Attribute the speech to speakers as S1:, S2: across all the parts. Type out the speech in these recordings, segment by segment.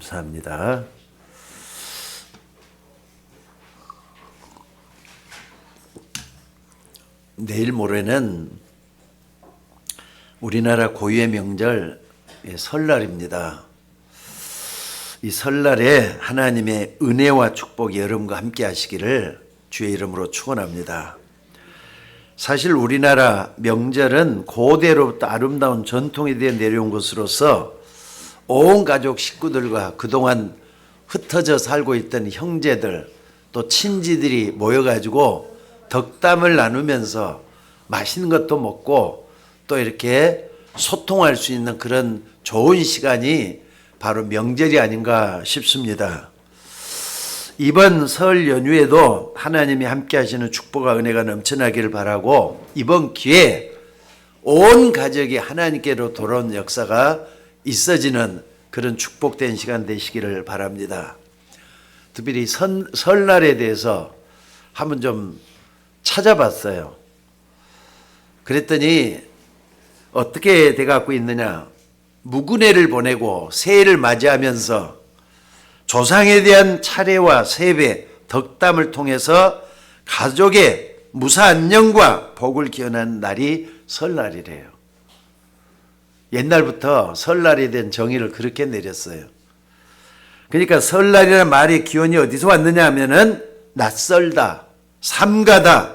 S1: 감사합니다. 내일 모레는 우리나라 고유의 명절 설날입니다. 이 설날에 하나님의 은혜와 축복이 여러분과 함께 하시기를 주의 이름으로 축원합니다. 사실 우리나라 명절은 고대로부터 아름다운 전통에 대해 내려온 것으로서 온 가족 식구들과 그동안 흩어져 살고 있던 형제들 또 친지들이 모여가지고 덕담을 나누면서 맛있는 것도 먹고 또 이렇게 소통할 수 있는 그런 좋은 시간이 바로 명절이 아닌가 싶습니다. 이번 설 연휴에도 하나님이 함께 하시는 축복과 은혜가 넘쳐나기를 바라고 이번 기회에 온 가족이 하나님께로 돌아온 역사가 있어지는 그런 축복된 시간 되시기를 바랍니다. 특별히 설날에 대해서 한번 좀 찾아봤어요. 그랬더니 어떻게 돼갖고 있느냐. 무근해를 보내고 새해를 맞이하면서 조상에 대한 차례와 세배, 덕담을 통해서 가족의 무사안녕과 복을 기원하는 날이 설날이래요. 옛날부터 설날에 대한 정의를 그렇게 내렸어요. 그러니까 설날이라는 말의 기원이 어디서 왔느냐 하면은 낯설다, 삼가다,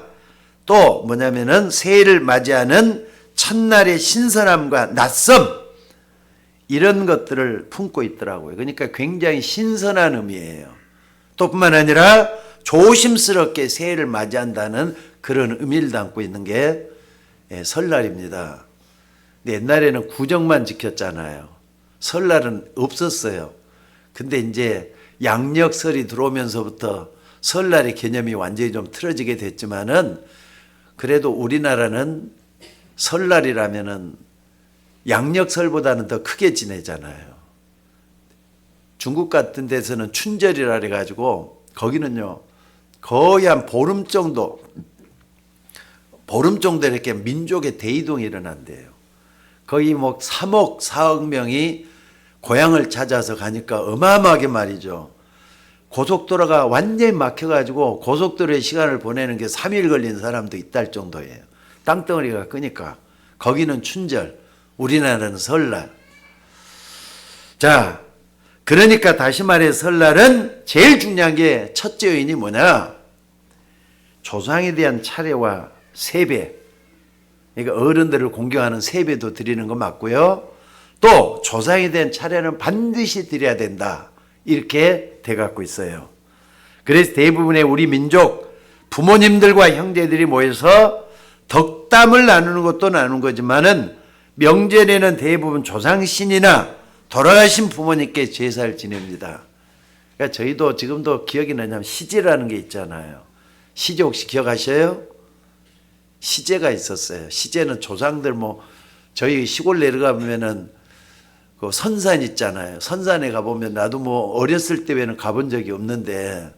S1: 또 뭐냐면은 새해를 맞이하는 첫날의 신선함과 낯섦, 이런 것들을 품고 있더라고요. 그러니까 굉장히 신선한 의미예요. 또 뿐만 아니라 조심스럽게 새해를 맞이한다는 그런 의미를 담고 있는 게 설날입니다. 근데 옛날에는 구정만 지켰잖아요. 설날은 없었어요. 근데 이제 양력설이 들어오면서부터 설날의 개념이 완전히 좀 틀어지게 됐지만은 그래도 우리나라는 설날이라면은 양력설보다는 더 크게 지내잖아요. 중국 같은 데서는 춘절이라 해가지고 거기는요 거의 한 보름 정도 이렇게 민족의 대이동이 일어난대요. 거의 뭐 3억 4억 명이 고향을 찾아서 가니까 어마어마하게 말이죠. 고속도로가 완전히 막혀가지고 고속도로의 시간을 보내는 게 3일 걸린 사람도 있다 할 정도예요. 땅덩어리가 크니까. 거기는 춘절, 우리나라는 설날. 자, 그러니까 다시 말해 설날은 제일 중요한 게 첫째 요인이 뭐냐? 조상에 대한 차례와 세배. 그러니까 어른들을 공경하는 세배도 드리는 거 맞고요. 또 조상에 대한 차례는 반드시 드려야 된다. 이렇게 돼갖고 있어요. 그래서 대부분의 우리 민족 부모님들과 형제들이 모여서 덕담을 나누는 것도 나누는 거지만은 명절에는 대부분 조상신이나 돌아가신 부모님께 제사를 지냅니다. 그러니까 저희도 지금도 기억이 나냐면 시제라는 게 있잖아요. 시제 혹시 기억하셔요? 시제가 있었어요. 시제는 조상들 저희 시골 내려가 보면은 그 선산 있잖아요. 선산에 가보면 나도 어렸을 때 외에는 가본 적이 없는데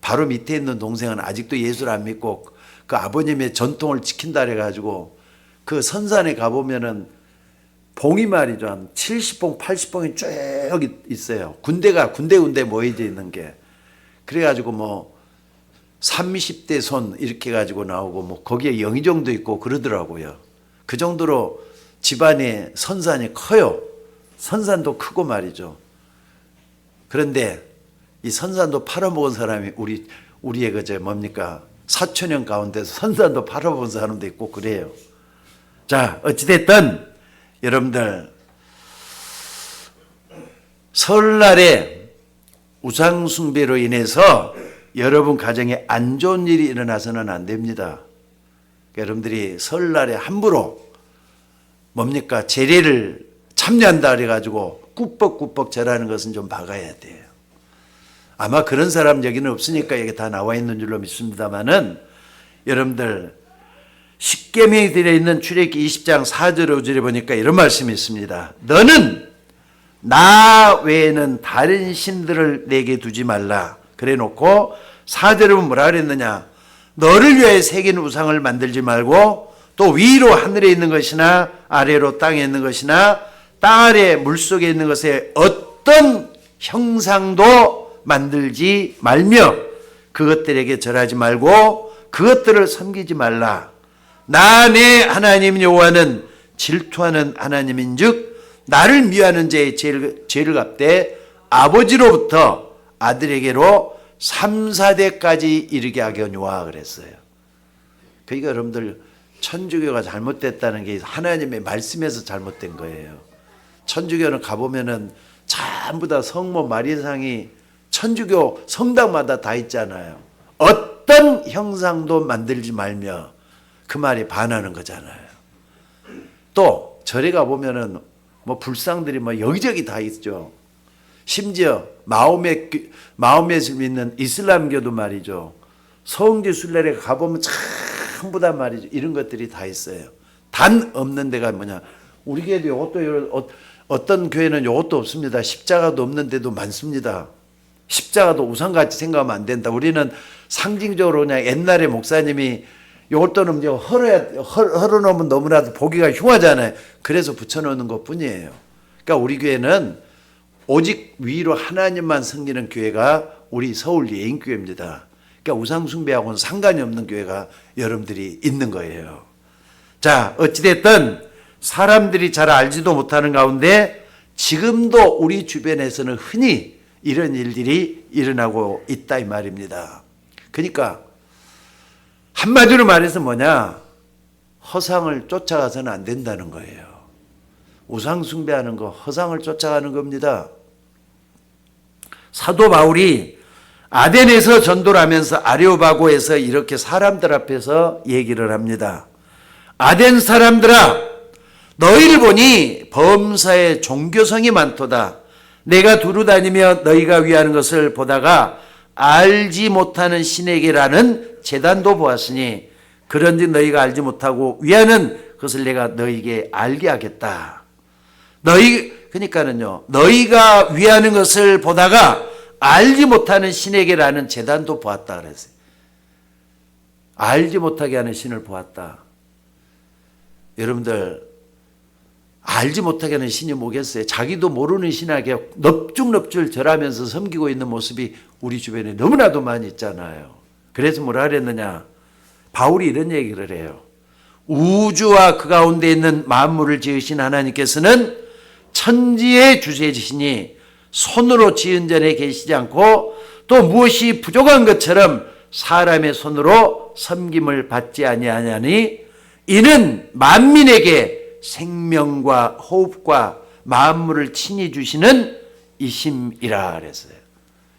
S1: 바로 밑에 있는 동생은 아직도 예수를 안 믿고 그 아버님의 전통을 지킨다 해가지고 그 선산에 가보면은 봉이 말이죠. 한 70봉, 80봉이 쭉 있어요. 군데 모여져 있는 게. 그래가지고 30대 손 이렇게 가지고 나오고 거기에 영의정도 있고 그러더라고요. 그 정도로 집안의 선산이 커요. 선산도 크고 말이죠. 그런데 이 선산도 팔아먹은 사람이 우리의 사촌형 가운데서 선산도 팔아먹은 사람도 있고 그래요. 자, 어찌됐든 여러분들 설날에 우상숭배로 인해서 여러분 가정에 안 좋은 일이 일어나서는 안 됩니다. 그러니까 여러분들이 설날에 함부로 제례를 참여한다 그래가지고 꾸벅꾸벅 절하는 것은 좀 박아야 돼요. 아마 그런 사람 여기는 없으니까 여기 다 나와 있는 줄로 믿습니다만은 여러분들 십계명이 들어있는 출애굽기 20장 4절 5절에 보니까 이런 말씀이 있습니다. 너는 나 외에는 다른 신들을 내게 두지 말라. 그래 놓고 4절에 보면 뭐라 그랬느냐. 너를 위해 새긴 우상을 만들지 말고 또 위로 하늘에 있는 것이나 아래로 땅에 있는 것이나 땅 아래 물속에 있는 것에 어떤 형상도 만들지 말며 그것들에게 절하지 말고 그것들을 섬기지 말라. 나 내 하나님 여호와는 질투하는 하나님인즉 나를 미워하는 자의 죄를 갚되 아버지로부터 아들에게로 3, 4대까지 이르게 하겠노라 그랬어요. 그러니까 여러분들 천주교가 잘못됐다는 게 하나님의 말씀에서 잘못된 거예요. 천주교는 가보면은 전부 다 성모 마리아상이 천주교 성당마다 다 있잖아요. 어떤 형상도 만들지 말며 그 말에 반하는 거잖아요. 또 절에 가보면은 뭐 불상들이 뭐 여기저기 다 있죠. 심지어 마호멧을 믿는 이슬람교도 말이죠. 성지 순례에 가보면 전부 다 말이죠. 이런 것들이 다 있어요. 단 없는 데가 뭐냐. 우리 교회도 이것도 어떤 교회는 이것도 없습니다. 십자가도 없는 데도 많습니다. 십자가도 우상같이 생각하면 안 된다. 우리는 상징적으로 그냥 옛날에 목사님이 이것도는 헐어놓으면 너무나도 보기가 흉하잖아요. 그래서 붙여놓는 것 뿐이에요. 그러니까 우리 교회는 오직 위로 하나님만 섬기는 교회가 우리 서울 예인교회입니다. 그러니까 우상숭배하고는 상관이 없는 교회가 여러분들이 있는 거예요. 자, 어찌됐든 사람들이 잘 알지도 못하는 가운데 지금도 우리 주변에서는 흔히 이런 일들이 일어나고 있다 이 말입니다. 그러니까 한마디로 말해서 뭐냐? 허상을 쫓아가서는 안 된다는 거예요. 우상 숭배하는 거, 허상을 쫓아가는 겁니다. 사도 바울이 아덴에서 전도를 하면서 아레오바고에서 이렇게 사람들 앞에서 얘기를 합니다. 아덴 사람들아, 너희를 보니 범사에 종교성이 많도다. 내가 두루 다니며 너희가 위하는 것을 보다가 알지 못하는 신에게라는 제단도 보았으니 그런즉 너희가 알지 못하고 위하는 것을 내가 너희에게 알게 하겠다. 그러니까는요, 너희가 위하는 것을 보다가 알지 못하는 신에게라는 제단도 보았다 그랬어요. 알지 못하게 하는 신을 보았다. 여러분들 알지 못하게 하는 신이 뭐겠어요? 자기도 모르는 신에게 넙죽넙죽 절하면서 섬기고 있는 모습이 우리 주변에 너무나도 많이 있잖아요. 그래서 뭐라 그랬느냐? 바울이 이런 얘기를 해요. 우주와 그 가운데 있는 만물을 지으신 하나님께서는 천지의 주체이시니 손으로 지은 전에 계시지 않고 또 무엇이 부족한 것처럼 사람의 손으로 섬김을 받지 아니하냐니 이는 만민에게 생명과 호흡과 만물을 친히 주시는 이심이라 그랬어요.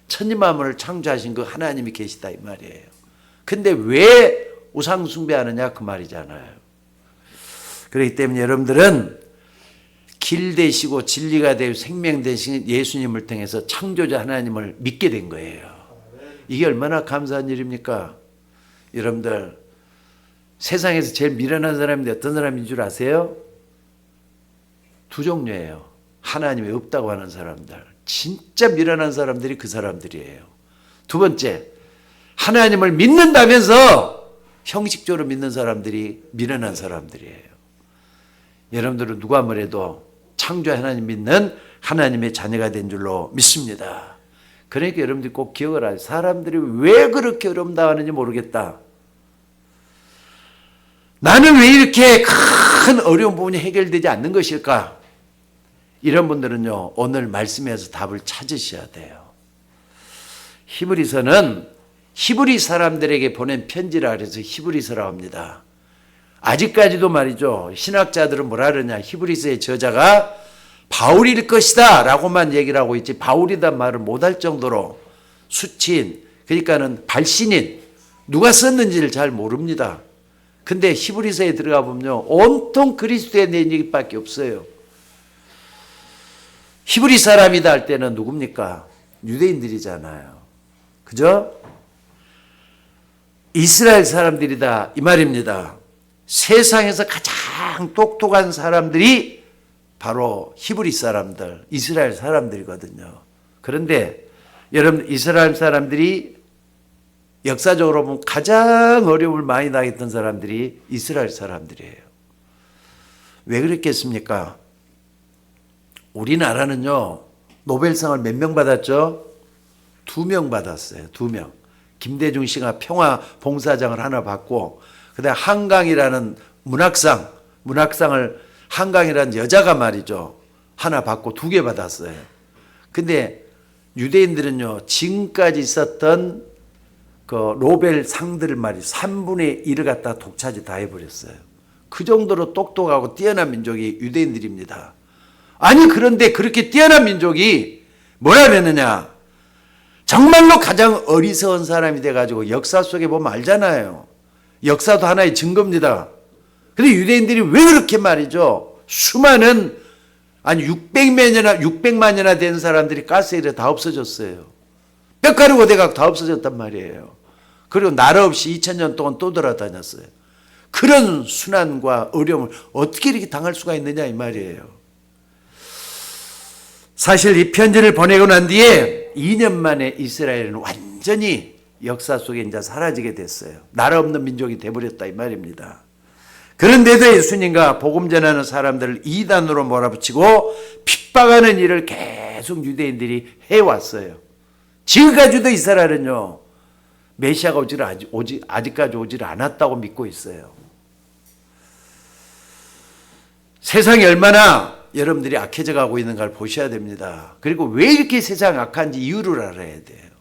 S1: 천지 만물을 창조하신 그 하나님이 계시다 이 말이에요. 근데 왜 우상 숭배하느냐 그 말이잖아요. 그렇기 때문에 여러분들은 길 되시고 진리가 되고 생명 되신 예수님을 통해서 창조자 하나님을 믿게 된 거예요. 이게 얼마나 감사한 일입니까? 여러분들 세상에서 제일 미련한 사람인데 어떤 사람인 줄 아세요? 두 종류예요. 하나님이 없다고 하는 사람들. 진짜 미련한 사람들이 그 사람들이에요. 두 번째, 하나님을 믿는다면서 형식적으로 믿는 사람들이 미련한 사람들이에요. 여러분들은 누가 뭐래도 창조 하나님 믿는 하나님의 자녀가 된 줄로 믿습니다. 그러니까 여러분들이 꼭 기억을 하세요. 사람들이 왜 그렇게 어려움당하는지 모르겠다. 나는 왜 이렇게 큰 어려운 부분이 해결되지 않는 것일까? 이런 분들은요, 오늘 말씀에서 답을 찾으셔야 돼요. 히브리서는 히브리 사람들에게 보낸 편지라 그래서 히브리서라고 합니다. 아직까지도 말이죠, 신학자들은 뭐라 그러냐, 히브리서의 저자가 바울일 것이다 라고만 얘기를 하고 있지 바울이란 말을 못할 정도로 수치인, 그러니까는 발신인, 누가 썼는지를 잘 모릅니다. 근데 히브리서에 들어가 보면요, 온통 그리스도에 대한 얘기밖에 없어요. 히브리 사람이다 할 때는 누굽니까? 유대인들이잖아요. 그죠? 이스라엘 사람들이다 이 말입니다. 세상에서 가장 똑똑한 사람들이 바로 히브리 사람들, 이스라엘 사람들이거든요. 그런데 여러분, 이스라엘 사람들이 역사적으로 보면 가장 어려움을 많이 당했던 사람들이 이스라엘 사람들이에요. 왜 그랬겠습니까? 우리나라는요, 노벨상을 몇 명 받았죠? 2명 받았어요. 2명. 김대중 씨가 평화봉사장을 하나 받고, 그다음에 한강이라는 문학상을 한강이라는 여자가 말이죠, 하나 받고 2개 받았어요. 근데 유대인들은요, 지금까지 있었던 그 노벨 상들을 말이 3분의 1을 갖다 독차지 다 해버렸어요. 그 정도로 똑똑하고 뛰어난 민족이 유대인들입니다. 아니, 그런데 그렇게 뛰어난 민족이 뭐라 그랬느냐? 정말로 가장 어리석은 사람이 돼가지고 역사 속에 보면 알잖아요. 역사도 하나의 증거입니다. 근데 유대인들이 왜 그렇게 말이죠? 수많은, 아니 600만 년이나 된 사람들이 가스일에 다 없어졌어요. 뼈가루 대각 다 없어졌단 말이에요. 그리고 나라 없이 2000년 동안 또 돌아다녔어요. 그런 순환과 어려움을 어떻게 이렇게 당할 수가 있느냐 이 말이에요. 사실 이 편지를 보내고 난 뒤에 2년 만에 이스라엘은 완전히 역사 속에 이제 사라지게 됐어요. 나라 없는 민족이 돼버렸다 이 말입니다. 그런데도 예수님과 복음 전하는 사람들을 이단으로 몰아붙이고 핍박하는 일을 계속 유대인들이 해왔어요. 지금까지도 이스라엘은요, 메시아가 아직까지 오질 않았다고 믿고 있어요. 세상이 얼마나 여러분들이 악해져 가고 있는 걸 보셔야 됩니다. 그리고 왜 이렇게 세상이 악한지 이유를 알아야 돼요.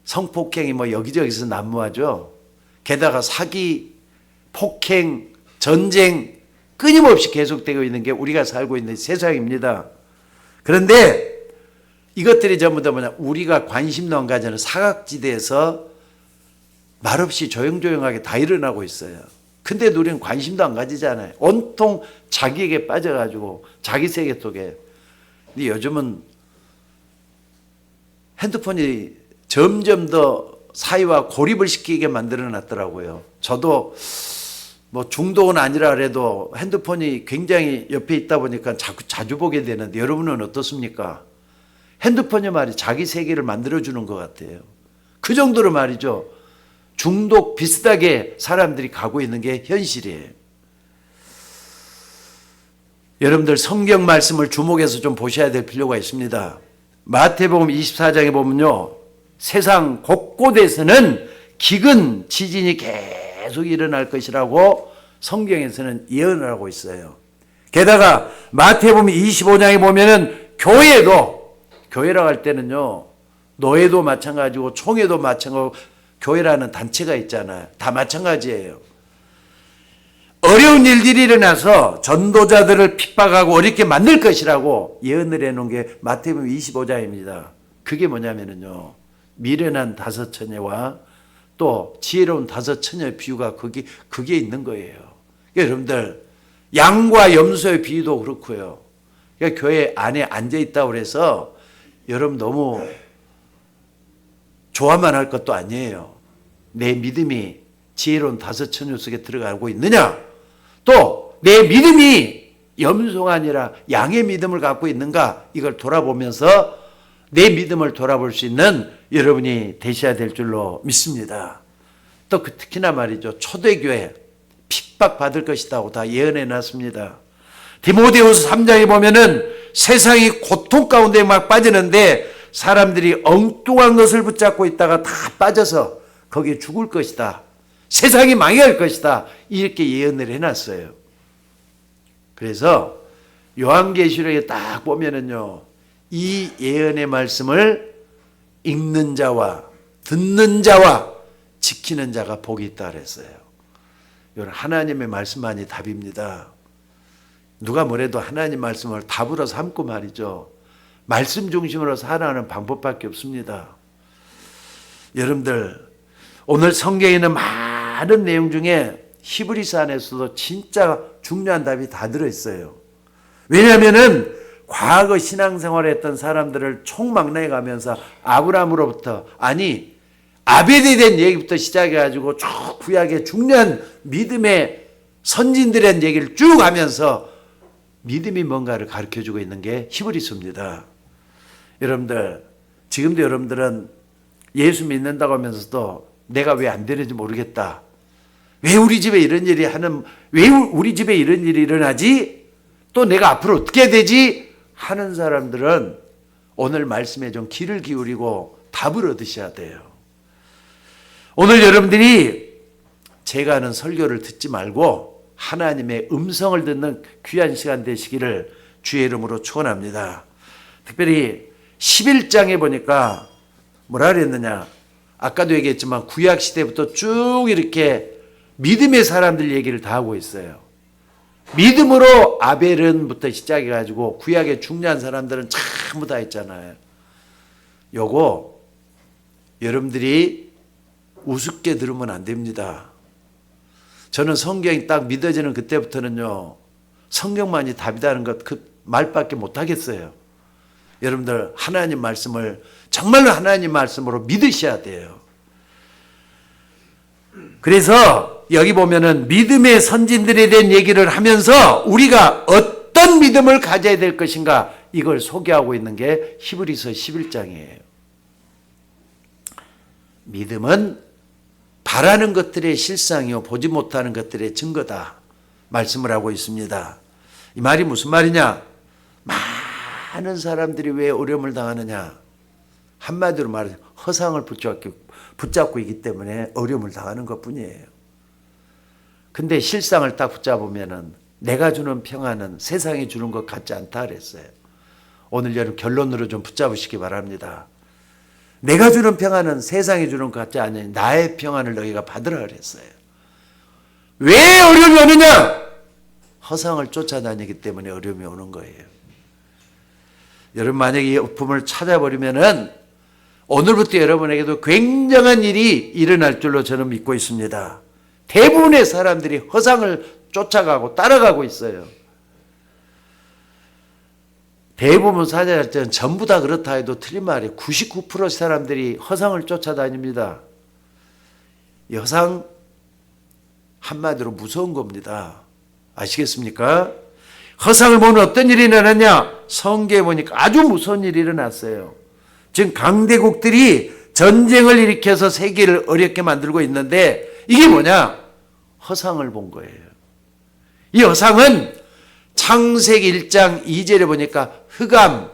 S1: 성폭행이 뭐 여기저기서 난무하죠. 게다가 사기, 폭행, 전쟁 끊임없이 계속되고 있는 게 우리가 살고 있는 세상입니다. 그런데 이것들이 전부 다 뭐냐, 우리가 관심도 안 가지는 사각지대에서 말없이 조용조용하게 다 일어나고 있어요. 근데 우리는 관심도 안 가지잖아요. 온통 자기에게 빠져가지고 자기 세계 속에. 근데 요즘은 핸드폰이 점점 더 사회와 고립을 시키게 만들어 놨더라고요. 저도 뭐 중독은 아니라 그래도 핸드폰이 굉장히 옆에 있다 보니까 자주 보게 되는데, 여러분은 어떻습니까? 핸드폰이 말이 자기 세계를 만들어주는 것 같아요. 그 정도로 말이죠, 중독 비슷하게 사람들이 가고 있는 게 현실이에요. 여러분들 성경 말씀을 주목해서 좀 보셔야 될 필요가 있습니다. 마태복음 24장에 보면요, 세상 곳곳에서는 기근 지진이 계속 일어날 것이라고 성경에서는 예언을 하고 있어요. 게다가 마태복음 25장에 보면은 교회라고 할 때는요, 노예도 마찬가지고 총회도 마찬가지고 교회라는 단체가 있잖아요. 다 마찬가지예요. 어려운 일들이 일어나서 전도자들을 핍박하고 어렵게 만들 것이라고 예언을 해놓은 게 마태복음 25장입니다. 그게 뭐냐면요, 미련한 5처녀와 또 지혜로운 5처녀의 비유가 그게 있는 거예요. 여러분들, 양과 염소의 비유도 그렇고요. 그러니까 교회 안에 앉아있다고 해서 여러분 너무 좋아만 할 것도 아니에요. 내 믿음이 지혜로운 5처녀 속에 들어가고 있느냐, 또 내 믿음이 염소가 아니라 양의 믿음을 갖고 있는가, 이걸 돌아보면서 내 믿음을 돌아볼 수 있는 여러분이 되셔야 될 줄로 믿습니다. 또 특히나 말이죠, 초대교회 핍박받을 것이라고 다 예언해 놨습니다. 디모데후서 3장에 보면은 세상이 고통 가운데 막 빠지는데 사람들이 엉뚱한 것을 붙잡고 있다가 다 빠져서 거기에 죽을 것이다, 세상이 망할 것이다, 이렇게 예언을 해놨어요. 그래서 요한계시록에 딱 보면은요, 이 예언의 말씀을 읽는 자와 듣는 자와 지키는 자가 복이 있다 그랬어요. 이건 하나님의 말씀만이 답입니다. 누가 뭐래도 하나님 말씀을 답으로 삼고 말이죠, 말씀 중심으로 살아가는 방법밖에 없습니다. 여러분들, 오늘 성경에 있는 많은 내용 중에 히브리서 안에서도 진짜 중요한 답이 다 들어있어요. 왜냐하면은 과거 신앙생활을 했던 사람들을 총망라해 가면서 아브라함으로부터, 아니 아벨에 대한 얘기부터 시작해가지고 쭉 구약의 중요한 믿음의 선진들의 얘기를 쭉 하면서 믿음이 뭔가를 가르쳐주고 있는 게 히브리서입니다. 여러분들, 지금도 여러분들은 예수 믿는다고 하면서도 내가 왜 안 되는지 모르겠다, 왜 우리 집에 이런 일이 일어나지, 또 내가 앞으로 어떻게 해야 되지 하는 사람들은 오늘 말씀에 좀 귀를 기울이고 답을 얻으셔야 돼요. 오늘 여러분들이 제가 하는 설교를 듣지 말고 하나님의 음성을 듣는 귀한 시간 되시기를 주의 이름으로 축원합니다. 특별히 11장에 보니까 뭐라 그랬느냐, 아까도 얘기했지만 구약 시대부터 쭉 이렇게 믿음의 사람들 얘기를 다 하고 있어요. 믿음으로 아벨은부터 시작해가지고 구약의 중요한 사람들은 전부 다 있잖아요. 요거 여러분들이 우습게 들으면 안 됩니다. 저는 성경이 딱 믿어지는 그때부터는요, 성경만이 답이다는 것 그 말밖에 못 하겠어요. 여러분들 하나님 말씀을 정말로 하나님 말씀으로 믿으셔야 돼요. 그래서 여기 보면은 믿음의 선진들에 대한 얘기를 하면서 우리가 어떤 믿음을 가져야 될 것인가, 이걸 소개하고 있는 게 히브리서 11장이에요. 믿음은 바라는 것들의 실상이요 보지 못하는 것들의 증거다 말씀을 하고 있습니다. 이 말이 무슨 말이냐? 많은 사람들이 왜 어려움을 당하느냐? 한마디로 말해서 허상을 붙잡고 있기 때문에 어려움을 당하는 것뿐이에요. 근데 실상을 딱 붙잡으면은 내가 주는 평안은 세상이 주는 것 같지 않다 그랬어요. 오늘 여러분 결론으로 좀 붙잡으시기 바랍니다. 내가 주는 평안은 세상이 주는 것 같지 않으니 나의 평안을 너희가 받으라 그랬어요. 왜 어려움이 오느냐? 허상을 쫓아다니기 때문에 어려움이 오는 거예요. 여러분 만약에 이 어품을 찾아버리면은 오늘부터 여러분에게도 굉장한 일이 일어날 줄로 저는 믿고 있습니다. 대부분의 사람들이 허상을 쫓아가고 따라가고 있어요. 대부분 사자들은 전부 다 그렇다 해도 틀린 말이에요. 99% 사람들이 허상을 쫓아다닙니다. 이 허상 한마디로 무서운 겁니다. 아시겠습니까? 허상을 보면 어떤 일이 일어났냐? 성경에 보니까 아주 무서운 일이 일어났어요. 지금 강대국들이 전쟁을 일으켜서 세계를 어렵게 만들고 있는데 이게 뭐냐? 허상을 본 거예요. 이 허상은 창세기 1장 2절에 보니까 흑암,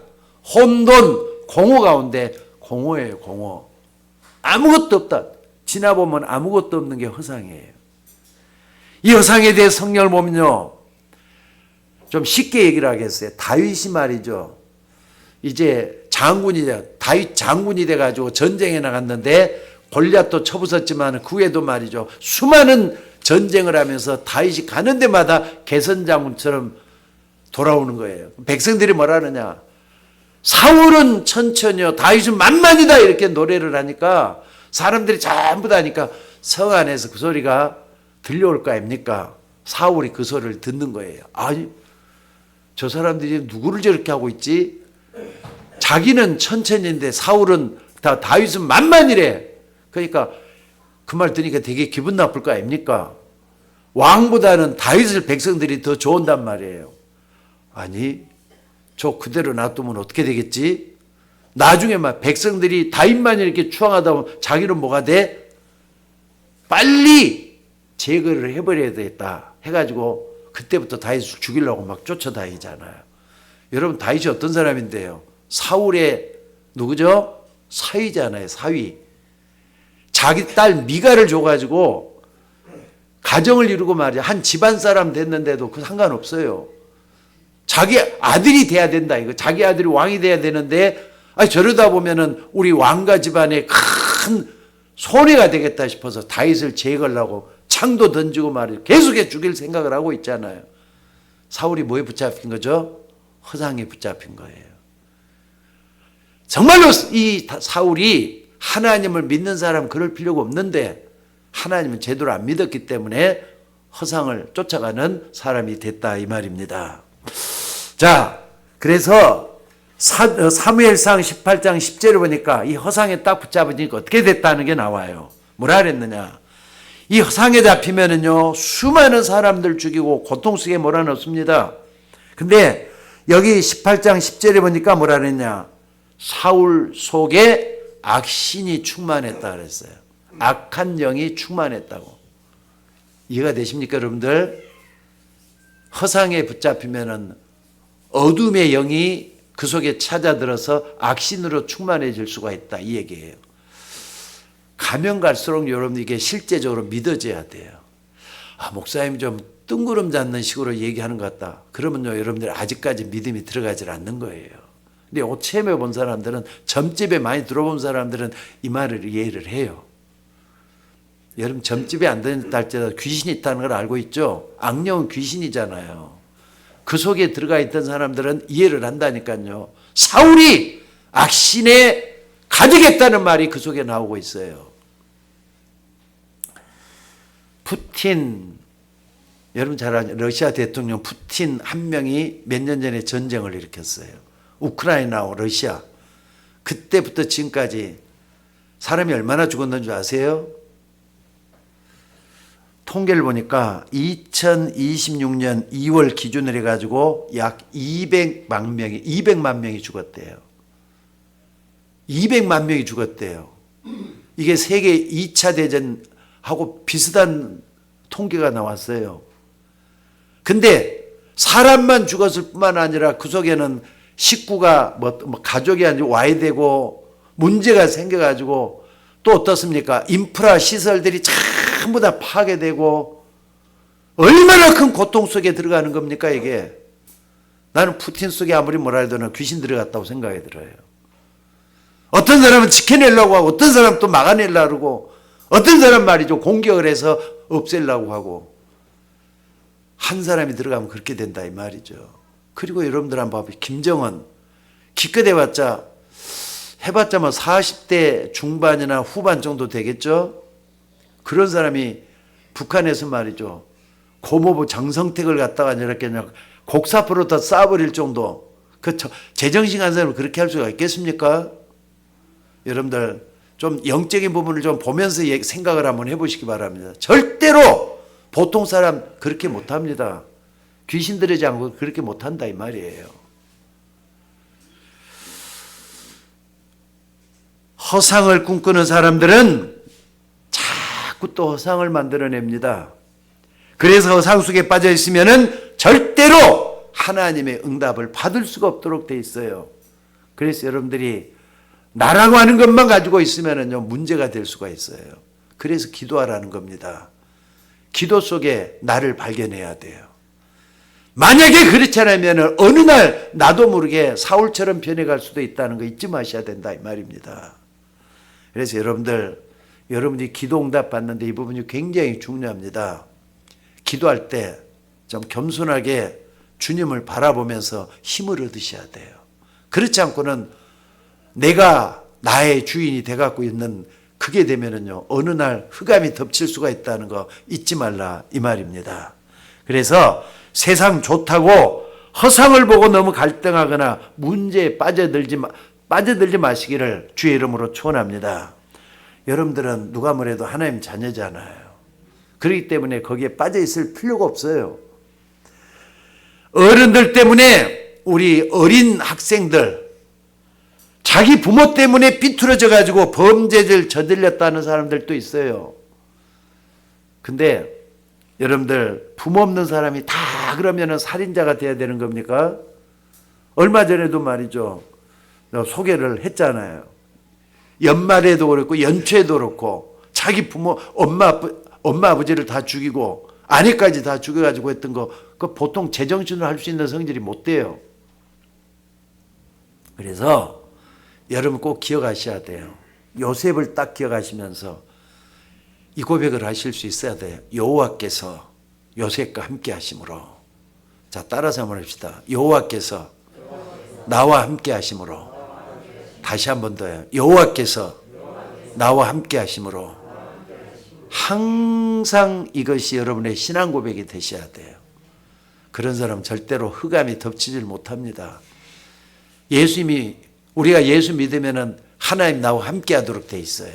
S1: 혼돈, 공허 가운데 공허예요. 공허. 아무것도 없다. 지나보면 아무것도 없는 게 허상이에요. 이 허상에 대해 성경을 보면요, 좀 쉽게 얘기를 하겠어요. 다윗이 말이죠, 이제 다윗 장군이 돼가지고 전쟁에 나갔는데 골리앗도 쳐부쉈지만 그 후에도 말이죠, 수많은 전쟁을 하면서 다윗이 가는 데마다 개선장군처럼 돌아오는 거예요. 백성들이 뭐라 하느냐? 사울은 천천히요, 다윗은 만만이다, 이렇게 노래를 하니까 사람들이 전부 다 하니까 성 안에서 그 소리가 들려올 거 아닙니까? 사울이 그 소리를 듣는 거예요. 아니, 저 사람들이 누구를 저렇게 하고 있지? 자기는 천천히인데 사울은 다윗은 만만이래. 그러니까 그 말 들으니까 되게 기분 나쁠 거 아닙니까? 왕보다는 다윗을 백성들이 더 좋아한단 말이에요. 아니, 저 그대로 놔두면 어떻게 되겠지? 나중에 막 백성들이 다윗만 이렇게 추앙하다 보면 자기는 뭐가 돼? 빨리 제거를 해버려야 되겠다 해가지고 그때부터 다윗을 죽이려고 막 쫓아다니잖아요. 여러분 다윗이 어떤 사람인데요? 사울의 누구죠? 사위잖아요. 사위. 자기 딸 미가를 줘가지고 가정을 이루고 말이야. 한 집안 사람 됐는데도 그 상관없어요. 자기 아들이 돼야 된다. 이거 자기 아들이 왕이 돼야 되는데, 아니 저러다 보면은 우리 왕가 집안에 큰 손해가 되겠다 싶어서 다윗을 제거하려고 창도 던지고 말이야. 계속해 죽일 생각을 하고 있잖아요. 사울이 뭐에 붙잡힌 거죠? 허상에 붙잡힌 거예요. 정말로 이 사울이 하나님을 믿는 사람 그럴 필요가 없는데 하나님은 제대로 안 믿었기 때문에 허상을 쫓아가는 사람이 됐다 이 말입니다. 자, 그래서 사무엘상 18장 10절을 보니까 이 허상에 딱 붙잡으니까 어떻게 됐다는 게 나와요. 뭐라 그랬느냐? 이 허상에 잡히면은요, 수많은 사람들 죽이고 고통 속에 몰아넣습니다. 근데 여기 18장 10절에 보니까 뭐라 그랬냐? 사울 속에 악신이 충만했다 그랬어요. 악한 영이 충만했다고. 이해가 되십니까, 여러분들? 허상에 붙잡히면은 어둠의 영이 그 속에 찾아들어서 악신으로 충만해질 수가 있다, 이 얘기예요. 가면 갈수록 여러분 이게 실제적으로 믿어져야 돼요. 목사님 좀 뜬구름 잡는 식으로 얘기하는 것 같다. 그러면요, 여러분들 아직까지 믿음이 들어가질 않는 거예요. 근데 옷 체험해 본 사람들은, 점집에 많이 들어본 사람들은 이 말을 이해를 해요. 여러분, 점집에 안 된다 할지라도 귀신이 있다는 걸 알고 있죠? 악령은 귀신이잖아요. 그 속에 들어가 있던 사람들은 이해를 한다니까요. 사울이 악신에 가득했다는 말이 그 속에 나오고 있어요. 푸틴, 여러분 잘 아는 러시아 대통령 푸틴 한 명이 몇 년 전에 전쟁을 일으켰어요. 우크라이나와 러시아. 그때부터 지금까지 사람이 얼마나 죽었는 줄 아세요? 통계를 보니까 2026년 2월 기준으로 해가지고 약 200만 명이 죽었대요. 200만 명이 죽었대요. 이게 세계 2차 대전하고 비슷한 통계가 나왔어요. 근데 사람만 죽었을 뿐만 아니라 그 속에는 식구가 가족이 아니고 와야 되고 문제가 생겨가지고 또 어떻습니까? 인프라 시설들이 전부 다 파괴되고 얼마나 큰 고통 속에 들어가는 겁니까 이게. 나는 푸틴 속에 아무리 뭐라 해도 귀신 들어갔다고 생각이 들어요. 어떤 사람은 지켜내려고 하고 어떤 사람은 또 막아내려고 하고 어떤 사람 말이죠, 공격을 해서 없애려고 하고. 한 사람이 들어가면 그렇게 된다 이 말이죠. 그리고 여러분들 한번 봐보세요. 김정은 기껏 해봤자 40대 중반이나 후반 정도 되겠죠. 그런 사람이 북한에서 말이죠, 고모부 장성택을 갖다가 이렇게 곡사포로 다 쏴버릴 정도, 그 제정신 한 사람을 그렇게 할 수가 있겠습니까? 여러분들 좀 영적인 부분을 좀 보면서 생각을 한번 해보시기 바랍니다. 절대로 보통 사람 그렇게 못합니다. 귀신 들이지 않고 그렇게 못한다 이 말이에요. 허상을 꿈꾸는 사람들은 자꾸 또 허상을 만들어냅니다. 그래서 허상 속에 빠져 있으면은 절대로 하나님의 응답을 받을 수가 없도록 돼 있어요. 그래서 여러분들이 나라고 하는 것만 가지고 있으면은요, 문제가 될 수가 있어요. 그래서 기도하라는 겁니다. 기도 속에 나를 발견해야 돼요. 만약에 그렇지 않으면 어느 날 나도 모르게 사울처럼 변해갈 수도 있다는 거 잊지 마셔야 된다 이 말입니다. 그래서 여러분들이 기도 응답 받는데 이 부분이 굉장히 중요합니다. 기도할 때 좀 겸손하게 주님을 바라보면서 힘을 얻으셔야 돼요. 그렇지 않고는 내가 나의 주인이 돼갖고 있는 그게 되면은요, 어느 날 흑암이 덮칠 수가 있다는 거 잊지 말라 이 말입니다. 그래서 세상 좋다고 허상을 보고 너무 갈등하거나 문제에 빠져들지 마시기를 주의 이름으로 축원합니다. 여러분들은 누가 뭐래도 하나님 자녀잖아요. 그렇기 때문에 거기에 빠져 있을 필요가 없어요. 어른들 때문에 우리 어린 학생들, 자기 부모 때문에 삐뚤어져 가지고 범죄를 저질렀다는 사람들도 있어요. 근데 여러분들, 부모 없는 사람이 다 그러면은 살인자가 돼야 되는 겁니까? 얼마 전에도 말이죠, 소개를 했잖아요. 연말에도 그렇고 연초에도 그렇고 자기 부모, 엄마 아버지를 다 죽이고 아내까지 다 죽여가지고 했던 거, 그 보통 제정신으로 할 수 있는 성질이 못 돼요. 그래서 여러분 꼭 기억하셔야 돼요. 요셉을 딱 기억하시면서 이 고백을 하실 수 있어야 돼요. 여호와께서 요셉과 함께 하심으로. 자, 따라서 한번 합시다. 여호와께서 나와 함께 하심으로. 다시 한 번 더요. 여호와께서 나와 함께 하심으로. 항상 이것이 여러분의 신앙 고백이 되셔야 돼요. 그런 사람 절대로 흑암이 덮치질 못합니다. 우리가 예수 믿으면은 하나님 나와 함께 하도록 돼 있어요.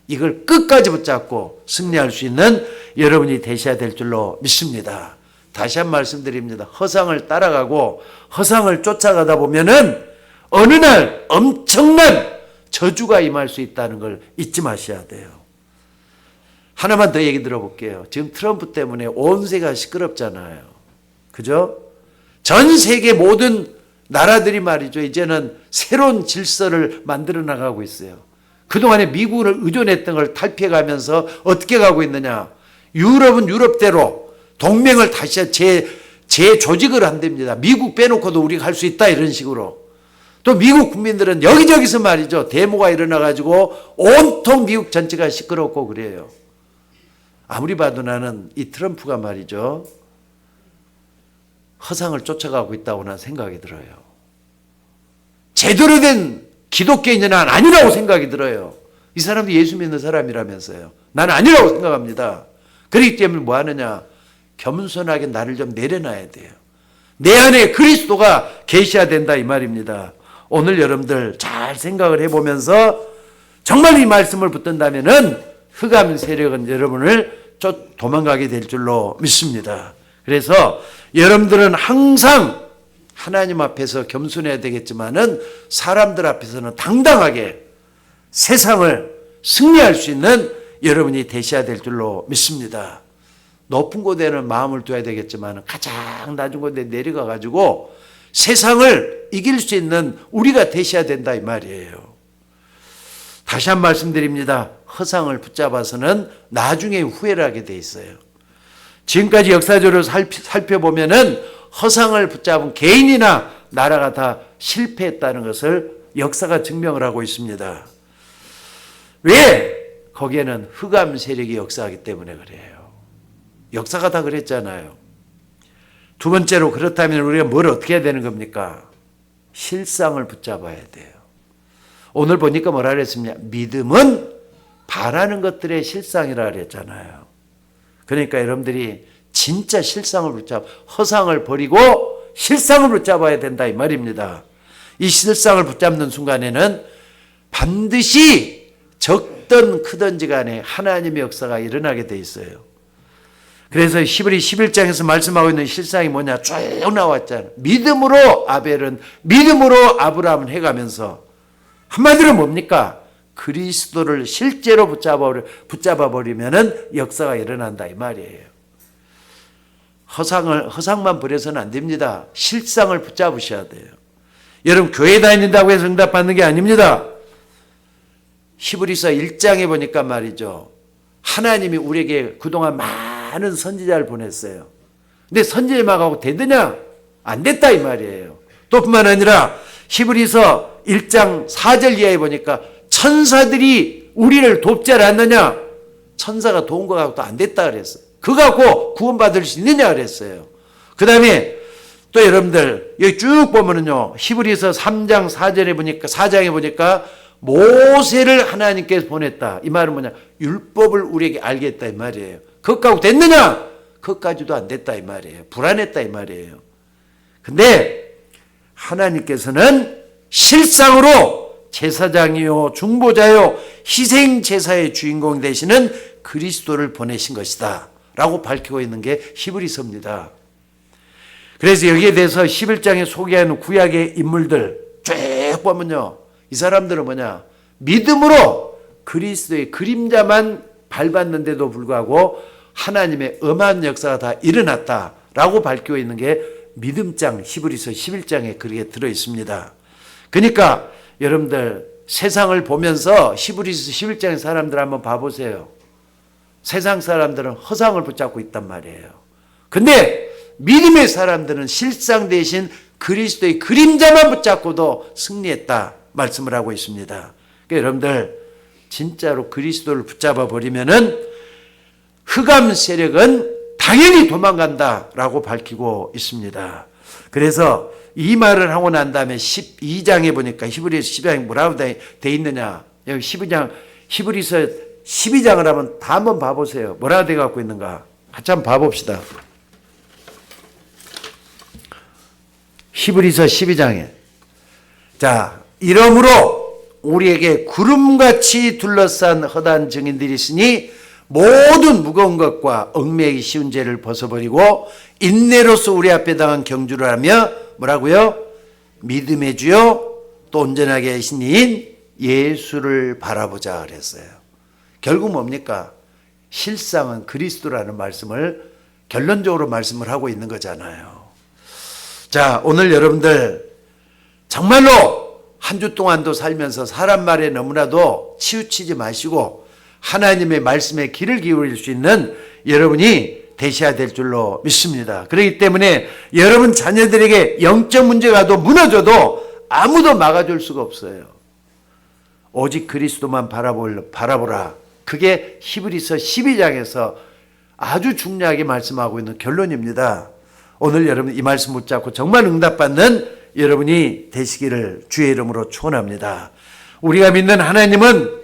S1: 이걸 끝까지 붙잡고 승리할 수 있는 여러분이 되셔야 될 줄로 믿습니다. 다시 한 번 말씀드립니다. 허상을 따라가고 허상을 쫓아가다 보면은 어느 날 엄청난 저주가 임할 수 있다는 걸 잊지 마셔야 돼요. 하나만 더 얘기 들어볼게요. 지금 트럼프 때문에 온 세계가 시끄럽잖아요. 그죠? 전 세계 모든 나라들이 말이죠. 이제는 새로운 질서를 만들어 나가고 있어요. 그동안에 미국을 의존했던 걸 탈피해가면서 어떻게 가고 있느냐. 유럽은 유럽대로 동맹을 다시 재조직을 한답니다. 미국 빼놓고도 우리가 할 수 있다 이런 식으로. 또 미국 국민들은 여기저기서 말이죠. 데모가 일어나가지고 온통 미국 전체가 시끄럽고 그래요. 아무리 봐도 나는 이 트럼프가 말이죠. 허상을 쫓아가고 있다고 난 생각이 들어요. 제대로 된 기독교인은 아니라고 생각이 들어요. 이 사람도 예수 믿는 사람이라면서요. 나는 아니라고 생각합니다. 그렇기 때문에 뭐 하느냐. 겸손하게 나를 좀 내려놔야 돼요. 내 안에 그리스도가 계셔야 된다 이 말입니다. 오늘 여러분들 잘 생각을 해보면서 정말 이 말씀을 붙든다면은 흑암 세력은 여러분을 도망가게 될 줄로 믿습니다. 그래서 여러분들은 항상 하나님 앞에서 겸손해야 되겠지만은 사람들 앞에서는 당당하게 세상을 승리할 수 있는 여러분이 되셔야 될 줄로 믿습니다. 높은 곳에는 마음을 둬야 되겠지만 가장 낮은 곳에 내려가 가지고 세상을 이길 수 있는 우리가 되셔야 된다 이 말이에요. 다시 한 말씀드립니다. 허상을 붙잡아서는 나중에 후회를 하게 돼 있어요. 지금까지 역사적으로 살펴보면은 허상을 붙잡은 개인이나 나라가 다 실패했다는 것을 역사가 증명을 하고 있습니다. 왜? 거기에는 흑암 세력이 역사하기 때문에 그래요. 역사가 다 그랬잖아요. 두 번째로 그렇다면 우리가 뭘 어떻게 해야 되는 겁니까? 실상을 붙잡아야 돼요. 오늘 보니까 뭐라 그랬습니까? 믿음은 바라는 것들의 실상이라 그랬잖아요. 그러니까 여러분들이 진짜 실상을 붙잡아 허상을 버리고 실상을 붙잡아야 된다 이 말입니다. 이 실상을 붙잡는 순간에는 반드시 적든 크든지 간에 하나님의 역사가 일어나게 돼 있어요. 그래서 히브리 11장에서 말씀하고 있는 실상이 뭐냐 쭉 나왔잖아요. 믿음으로 아벨은 믿음으로 아브라함은 해가면서 한마디로 뭡니까? 그리스도를 실제로 붙잡아 버리면은 역사가 일어난다 이 말이에요. 허상만 버려서는 안 됩니다. 실상을 붙잡으셔야 돼요. 여러분 교회 다닌다고 해서 응답받는 게 아닙니다. 히브리서 1장에 보니까 말이죠. 하나님이 우리에게 그동안 많은 선지자를 보냈어요. 근데 선지자하고 되느냐? 안 됐다 이 말이에요. 또 뿐만 아니라 히브리서 1장 4절 이하에 보니까 천사들이 우리를 돕지 않았느냐? 천사가 도운 거 갖고 또 안 됐다 그랬어요. 그거 갖고 구원받을 수 있느냐 그랬어요. 그 다음에 또 여러분들 여기 쭉 보면은요. 히브리서 3장 4장에 보니까 모세를 하나님께서 보냈다. 이 말은 뭐냐? 율법을 우리에게 알게 했다 이 말이에요. 그것까지 됐느냐? 그것까지도 안 됐다 이 말이에요. 불안했다 이 말이에요. 근데 하나님께서는 실상으로 제사장이요 중보자요 희생제사의 주인공 되시는 그리스도를 보내신 것이다 라고 밝히고 있는 게 히브리서입니다. 그래서 여기에 대해서 11장에 소개하는 구약의 인물들 쭉 보면요. 이 사람들은 뭐냐? 믿음으로 그리스도의 그림자만 밟았는데도 불구하고 하나님의 엄한 역사가 다 일어났다라고 밝히고 있는 게 믿음장 히브리서 11장에 그렇게 들어 있습니다. 그러니까 여러분들 세상을 보면서 히브리서 11장의 사람들 한번 봐보세요. 세상 사람들은 허상을 붙잡고 있단 말이에요. 근데 믿음의 사람들은 실상 대신 그리스도의 그림자만 붙잡고도 승리했다 말씀을 하고 있습니다. 그러니까 여러분들 진짜로 그리스도를 붙잡아 버리면은 흑암 세력은 당연히 도망간다라고 밝히고 있습니다. 그래서 이 말을 하고 난 다음에 12장에 보니까 히브리서 12장에 뭐라고 돼 있느냐? 여기 12장 히브리서 12장을 한번 다 한번 봐보세요. 뭐라고 돼 갖고 있는가? 같이 한번 봐봅시다. 히브리서 12장에 자 이러므로 우리에게 구름같이 둘러싼 허다한 증인들이 있으니 모든 무거운 것과 얽매이기 쉬운 죄를 벗어버리고 인내로서 우리 앞에 당한 경주를 하며 뭐라고요? 믿음의 주요 또 온전하게 하신 이인 예수를 바라보자 그랬어요. 결국 뭡니까? 실상은 그리스도라는 말씀을 결론적으로 말씀을 하고 있는 거잖아요. 자, 오늘 여러분들 정말로 한 주 동안도 살면서 사람 말에 너무나도 치우치지 마시고 하나님의 말씀에 귀를 기울일 수 있는 여러분이 되셔야 될 줄로 믿습니다. 그렇기 때문에 여러분 자녀들에게 영적 문제가 더 무너져도 아무도 막아줄 수가 없어요. 오직 그리스도만 바라보라. 그게 히브리서 12장에서 아주 중요하게 말씀하고 있는 결론입니다. 오늘 여러분 이 말씀 붙잡고 정말 응답받는 여러분이 되시기를 주의 이름으로 축원합니다. 우리가 믿는 하나님은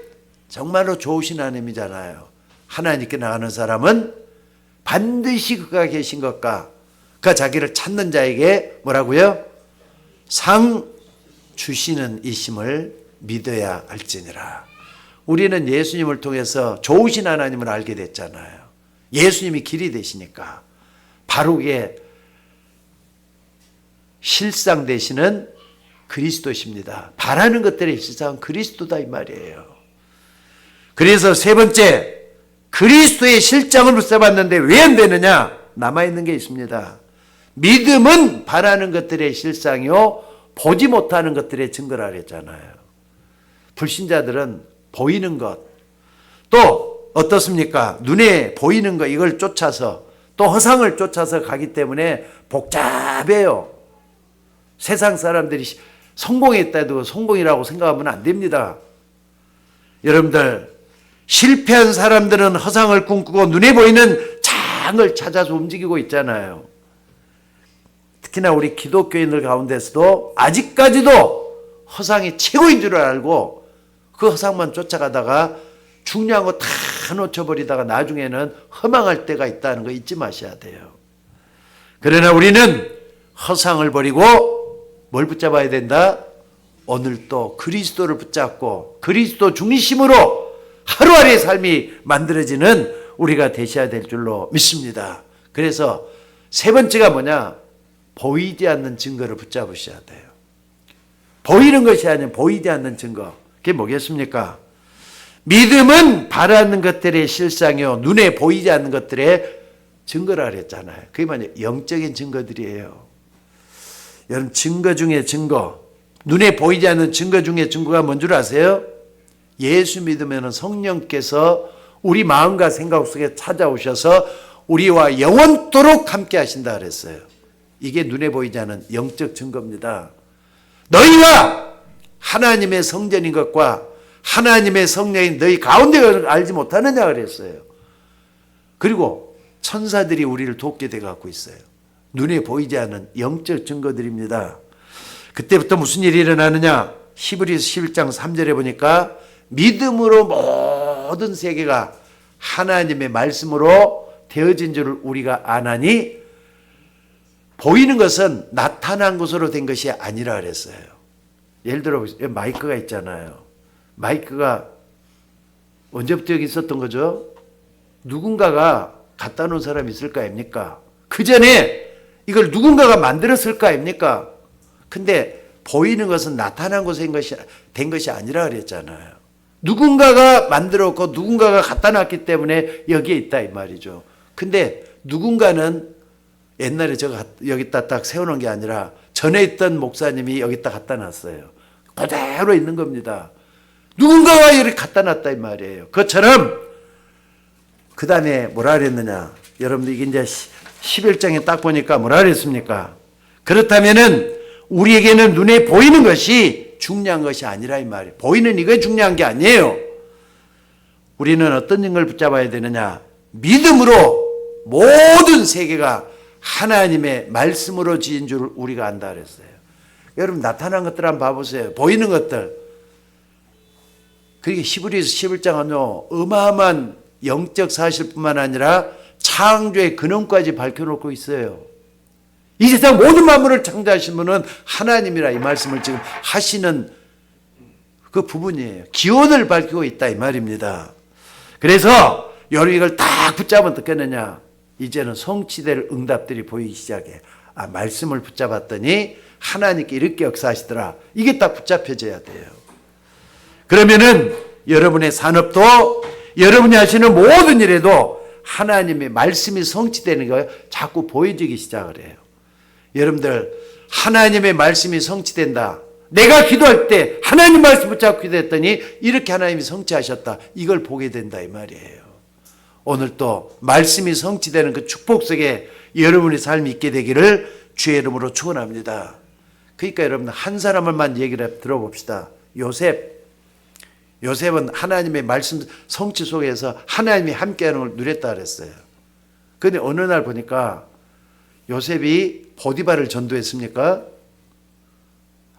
S1: 정말로 좋으신 하나님이잖아요. 하나님께 나가는 사람은 반드시 그가 계신 것과 그가 자기를 찾는 자에게 뭐라고요? 상 주시는 이심을 믿어야 할지니라. 우리는 예수님을 통해서 좋으신 하나님을 알게 됐잖아요. 예수님이 길이 되시니까 바르게 실상 되시는 그리스도십니다. 바라는 것들의 실상은 그리스도다 이 말이에요. 그래서 세 번째, 그리스도의 실장을 붙잡았는데 왜 안 되느냐? 남아있는 게 있습니다. 믿음은 바라는 것들의 실상이요 보지 못하는 것들의 증거라 그랬잖아요. 불신자들은 보이는 것, 또 어떻습니까? 눈에 보이는 것 이걸 쫓아서 또 허상을 쫓아서 가기 때문에 복잡해요. 세상 사람들이 성공했다 해도 성공이라고 생각하면 안 됩니다. 여러분들 실패한 사람들은 허상을 꿈꾸고 눈에 보이는 장을 찾아서 움직이고 있잖아요. 특히나 우리 기독교인들 가운데서도 아직까지도 허상이 최고인 줄 알고 그 허상만 쫓아가다가 중요한 거 다 놓쳐버리다가 나중에는 허망할 때가 있다는 거 잊지 마셔야 돼요. 그러나 우리는 허상을 버리고 뭘 붙잡아야 된다? 오늘 또 그리스도를 붙잡고 그리스도 중심으로 하루하루의 삶이 만들어지는 우리가 되셔야 될 줄로 믿습니다. 그래서 세 번째가 뭐냐? 보이지 않는 증거를 붙잡으셔야 돼요. 보이는 것이 아닌 보이지 않는 증거. 그게 뭐겠습니까? 믿음은 바라는 것들의 실상이요 눈에 보이지 않는 것들의 증거라 그랬잖아요. 그게 뭐냐? 영적인 증거들이에요. 여러분 증거 중에 증거, 눈에 보이지 않는 증거 중에 증거가 뭔 줄 아세요? 예수 믿으면 성령께서 우리 마음과 생각 속에 찾아오셔서 우리와 영원토록 함께 하신다 그랬어요. 이게 눈에 보이지 않는 영적 증거입니다. 너희가 하나님의 성전인 것과 하나님의 성령인 너희 가운데 알지 못하느냐 그랬어요. 그리고 천사들이 우리를 돕게 돼 갖고 있어요. 눈에 보이지 않는 영적 증거들입니다. 그때부터 무슨 일이 일어나느냐? 히브리서 11장 3절에 보니까 믿음으로 모든 세계가 하나님의 말씀으로 되어진 줄을 우리가 아나니 보이는 것은 나타난 것으로 된 것이 아니라 그랬어요. 예를 들어 마이크가 있잖아요. 마이크가 언제부터 여기 있었던 거죠? 누군가가 갖다 놓은 사람이 있을 거 아닙니까? 그 전에 이걸 누군가가 만들었을 거 아닙니까? 근데 보이는 것은 나타난 것에 된 것이 아니라 그랬잖아요. 누군가가 만들었고 누군가가 갖다 놨기 때문에 여기에 있다 이 말이죠. 근데 누군가는 옛날에 제가 여기다 딱 세워놓은 게 아니라 전에 있던 목사님이 여기다 갖다 놨어요. 그대로 있는 겁니다. 누군가가 이렇게 갖다 놨다 이 말이에요. 그것처럼 그 다음에 뭐라 그랬느냐. 여러분들 이게 이제 11장에 딱 보니까 뭐라 그랬습니까? 그렇다면은 우리에게는 눈에 보이는 것이 중요한 것이 아니라 이 말이에요. 보이는 이게 중요한 게 아니에요. 우리는 어떤 걸 붙잡아야 되느냐. 믿음으로 모든 세계가 하나님의 말씀으로 지은 줄 우리가 안다 그랬어요. 여러분 나타난 것들 한번 봐보세요. 보이는 것들. 그게 히브리서 11장은요. 어마어마한 영적 사실뿐만 아니라 창조의 근원까지 밝혀놓고 있어요. 이 세상 모든 만물을 창조하신 분은 하나님이라 이 말씀을 지금 하시는 그 부분이에요. 기원을 밝히고 있다 이 말입니다. 그래서 여러분 이걸 딱 붙잡으면 어떻겠느냐. 이제는 성취될 응답들이 보이기 시작해. 아, 말씀을 붙잡았더니 하나님께 이렇게 역사하시더라. 이게 딱 붙잡혀져야 돼요. 그러면은 여러분의 산업도 여러분이 하시는 모든 일에도 하나님의 말씀이 성취되는 거 자꾸 보여지기 시작을 해요. 여러분들 하나님의 말씀이 성취된다. 내가 기도할 때 하나님 말씀 붙잡고 기도했더니 이렇게 하나님이 성취하셨다. 이걸 보게 된다 이 말이에요. 오늘 또 말씀이 성취되는 그 축복 속에 여러분의 삶이 있게 되기를 주의 이름으로 축원합니다. 그러니까 여러분 한 사람을만 얘기를 들어봅시다. 요셉은 하나님의 말씀 성취 속에서 하나님이 함께하는 걸 누렸다 그랬어요. 그런데 어느 날 보니까 요셉이 보디발을 전도했습니까?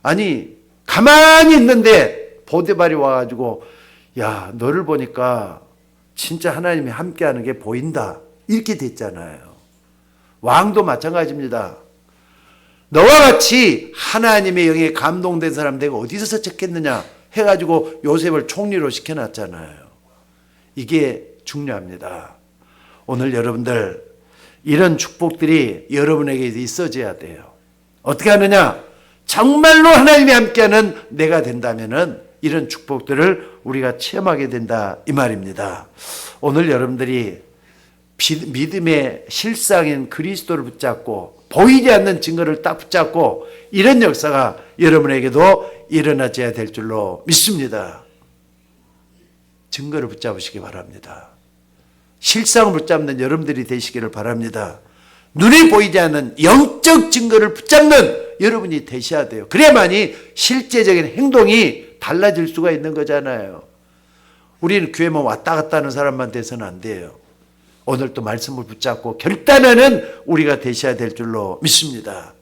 S1: 아니 가만히 있는데 보디발이 와가지고 야 너를 보니까 진짜 하나님이 함께하는 게 보인다 이렇게 됐잖아요. 왕도 마찬가지입니다. 너와 같이 하나님의 영에 감동된 사람 내가 어디서 찾겠느냐 해가지고 요셉을 총리로 시켜놨잖아요. 이게 중요합니다. 오늘 여러분들 이런 축복들이 여러분에게 있어져야 돼요. 어떻게 하느냐? 정말로 하나님이 함께하는 내가 된다면은 이런 축복들을 우리가 체험하게 된다 이 말입니다. 오늘 여러분들이 믿음의 실상인 그리스도를 붙잡고 보이지 않는 증거를 딱 붙잡고 이런 역사가 여러분에게도 일어나져야 될 줄로 믿습니다. 증거를 붙잡으시기 바랍니다. 실상을 붙잡는 여러분들이 되시기를 바랍니다. 눈에 보이지 않는 영적 증거를 붙잡는 여러분이 되셔야 돼요. 그래야만이 실제적인 행동이 달라질 수가 있는 거잖아요. 우리는 교회만 왔다 갔다 하는 사람만 돼서는 안 돼요. 오늘 또 말씀을 붙잡고 결단하는 우리가 되셔야 될 줄로 믿습니다.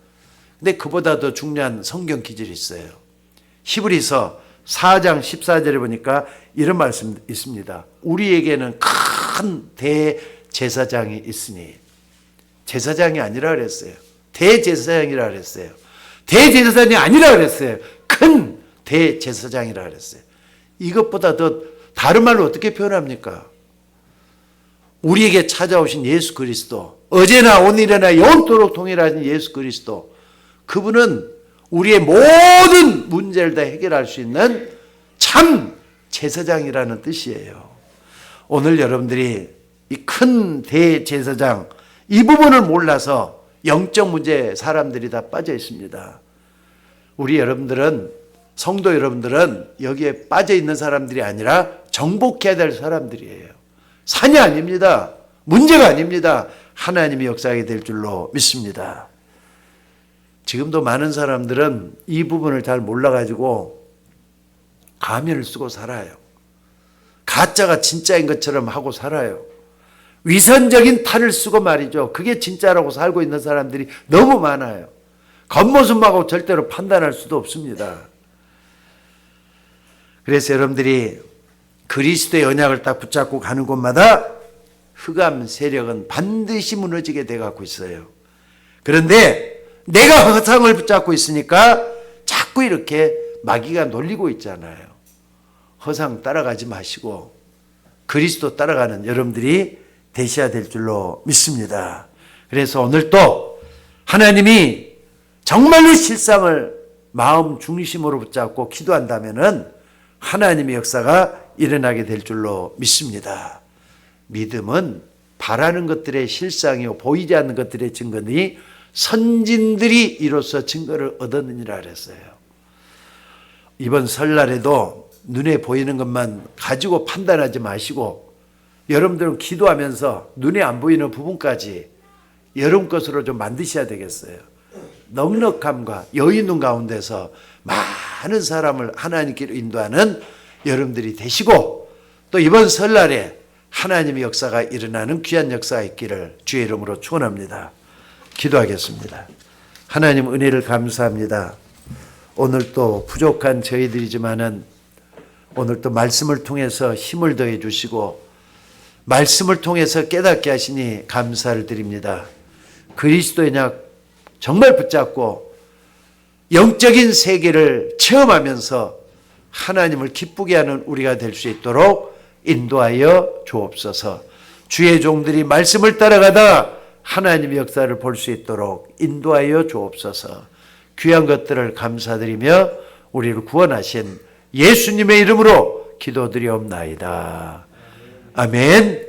S1: 근데 그보다 더 중요한 성경 기절이 있어요. 히브리서 4장 14절에 보니까 이런 말씀 있습니다. 우리에게는 큰 대제사장이 있으니, 제사장이 아니라 그랬어요. 대제사장이라 그랬어요. 대제사장이 아니라 그랬어요. 큰 대제사장이라 그랬어요. 이것보다 더 다른 말로 어떻게 표현합니까? 우리에게 찾아오신 예수 그리스도, 어제나 오늘이나 영원토록 동일하신 예수 그리스도, 그분은 우리의 모든 문제를 다 해결할 수 있는 참 제사장이라는 뜻이에요. 오늘 여러분들이 이 큰 대제사장, 이 부분을 몰라서 영적 문제에 사람들이 다 빠져 있습니다. 우리 여러분들은, 성도 여러분들은 여기에 빠져 있는 사람들이 아니라 정복해야 될 사람들이에요. 산이 아닙니다. 문제가 아닙니다. 하나님이 역사하게 될 줄로 믿습니다. 지금도 많은 사람들은 이 부분을 잘 몰라가지고 가면을 쓰고 살아요. 가짜가 진짜인 것처럼 하고 살아요. 위선적인 탈을 쓰고 말이죠. 그게 진짜라고 살고 있는 사람들이 너무 많아요. 겉모습하고 절대로 판단할 수도 없습니다. 그래서 여러분들이 그리스도의 언약을 딱 붙잡고 가는 곳마다 흑암 세력은 반드시 무너지게 돼 갖고 있어요. 그런데 내가 허상을 붙잡고 있으니까 자꾸 이렇게 마귀가 놀리고 있잖아요. 허상 따라가지 마시고 그리스도 따라가는 여러분들이 되셔야 될 줄로 믿습니다. 그래서 오늘 또 하나님이 정말로 실상을 마음 중심으로 붙잡고 기도한다면은 하나님의 역사가 일어나게 될 줄로 믿습니다. 믿음은 바라는 것들의 실상이요 보이지 않는 것들의 증거니 선진들이 이로써 증거를 얻었느니라 그랬어요. 이번 설날에도 눈에 보이는 것만 가지고 판단하지 마시고 여러분들은 기도하면서 눈에 안 보이는 부분까지 여러분 것으로 좀 만드셔야 되겠어요. 넉넉함과 여유 있는 가운데서 많은 사람을 하나님께로 인도하는 여러분들이 되시고 또 이번 설날에 하나님의 역사가 일어나는 귀한 역사가 있기를 주의 이름으로 축원합니다. 기도하겠습니다. 하나님 은혜를 감사합니다. 오늘 또 부족한 저희들이지만은 오늘 또 말씀을 통해서 힘을 더해 주시고 말씀을 통해서 깨닫게 하시니 감사를 드립니다. 그리스도의 약 정말 붙잡고 영적인 세계를 체험하면서 하나님을 기쁘게 하는 우리가 될 수 있도록 인도하여 주옵소서. 주의 종들이 말씀을 따라가다 하나님의 역사를 볼 수 있도록 인도하여 주옵소서. 귀한 것들을 감사드리며 우리를 구원하신 예수님의 이름으로 기도드리옵나이다. 아멘.